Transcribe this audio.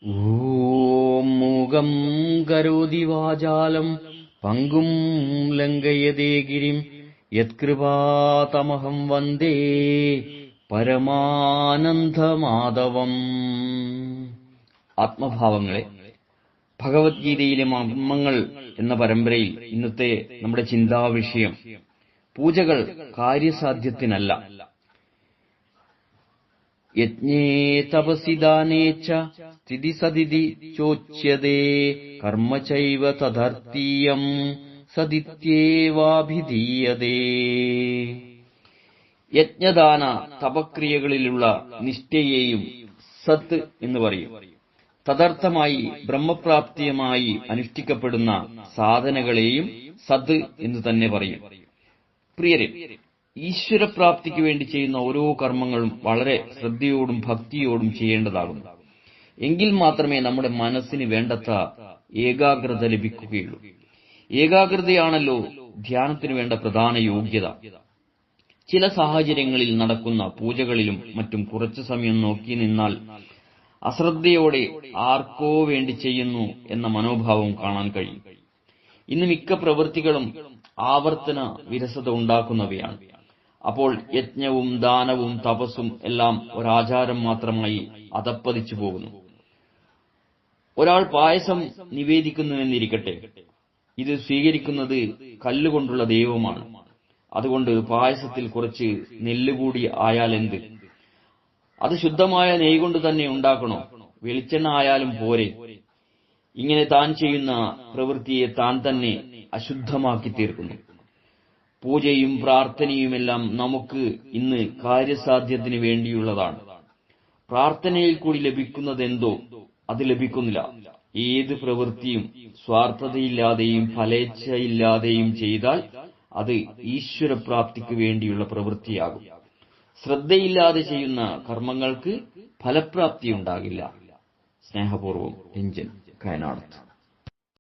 ഓം മൂകം കരോതി വാചാലം പങ്കും ലംഘയതേ ഗിരിം യത്കൃപാതമഹം വന്ദേ പരമാനന്ദമാധവം. ആത്മഭാവങ്ങളെ, ഭഗവത്ഗീതയിലെ മർമ്മങ്ങൾ എന്ന പരമ്പരയിൽ ഇന്നത്തെ നമ്മുടെ ചിന്താവിഷയം പൂജകൾ കാര്യസാധ്യത്തിനല്ല. യജ്ഞേ തപസി ദാനേ ച സ്ഥിതി സദിതി ചോച്യതേ കർമ്മ ചൈവ തദർത്ഥീയം സദിത്യേവാഭിധീയതേ. യജ്ഞദാന തപക്രിയകളിലുള്ള നിഷ്ഠയെയും സത്ത് എന്ന് പറയും. തദർത്ഥമായി ബ്രഹ്മപ്രാപ്തിയുമായി അനുഷ്ഠിക്കപ്പെടുന്ന സാധനകളെയും സത് എന്ന് തന്നെ പറയും. പ്രിയരെ, ഈശ്വരപ്രാപ്തിക്ക് വേണ്ടി ചെയ്യുന്ന ഓരോ കർമ്മങ്ങളും വളരെ ശ്രദ്ധയോടും ഭക്തിയോടും ചെയ്യേണ്ടതാകുന്നു. എങ്കിൽ മാത്രമേ നമ്മുടെ മനസ്സിന് വേണ്ടത്ര ഏകാഗ്രത ലഭിക്കുകയുള്ളൂ. ഏകാഗ്രതയാണല്ലോ ധ്യാനത്തിന് വേണ്ട പ്രധാന യോഗ്യത. ചില സാഹചര്യങ്ങളിൽ നടക്കുന്ന പൂജകളിലും മറ്റും കുറച്ചു സമയം നോക്കി നിന്നാൽ അശ്രദ്ധയോടെ ആർക്കോ വേണ്ടി ചെയ്യുന്നു എന്ന മനോഭാവം കാണാൻ കഴിയും. ഇന്ന് മിക്ക പ്രവൃത്തികളും ആവർത്തന വിരസത ഉണ്ടാക്കുന്നവയാണ്. അപ്പോൾ യജ്ഞവും ദാനവും തപസ്സും എല്ലാം ഒരാചാരം മാത്രമായി അധപ്പതിച്ചു പോകുന്നു. ഒരാൾ പായസം നിവേദിക്കുന്നുവെന്നിരിക്കട്ടെ, ഇത് സ്വീകരിക്കുന്നത് കല്ലുകൊണ്ടുള്ള ദൈവമാണ്. അതുകൊണ്ട് പായസത്തിൽ കുറച്ച് നെല്ലുകൂടി ആയാലെന്ത്? അത് ശുദ്ധമായ നെയ് കൊണ്ട് തന്നെ ഉണ്ടാക്കണോ? വെളിച്ചെണ്ണ ആയാലും പോരെ? ഇങ്ങനെ താൻ ചെയ്യുന്ന പ്രവൃത്തിയെ താൻ തന്നെ അശുദ്ധമാക്കി തീർക്കുന്നു. പൂജയും പ്രാർത്ഥനയുമെല്ലാം നമുക്ക് ഇന്ന് കാര്യസാധ്യത്തിന് വേണ്ടിയുള്ളതാണ്. പ്രാർത്ഥനയിൽ കൂടി ലഭിക്കുന്നതെന്തോ അത് ലഭിക്കുന്നില്ല. ഏത് പ്രവൃത്തിയും സ്വാർത്ഥതയില്ലാതെയും ഫലേച്ഛയില്ലാതെയും ചെയ്താൽ അത് ഈശ്വരപ്രാപ്തിക്ക് വേണ്ടിയുള്ള പ്രവൃത്തിയാകും. ശ്രദ്ധയില്ലാതെ ചെയ്യുന്ന കർമ്മങ്ങൾക്ക് ഫലപ്രാപ്തി ഉണ്ടാകില്ല. സ്നേഹപൂർവ്വം രഞ്ജൻ കയനാടത്ത്.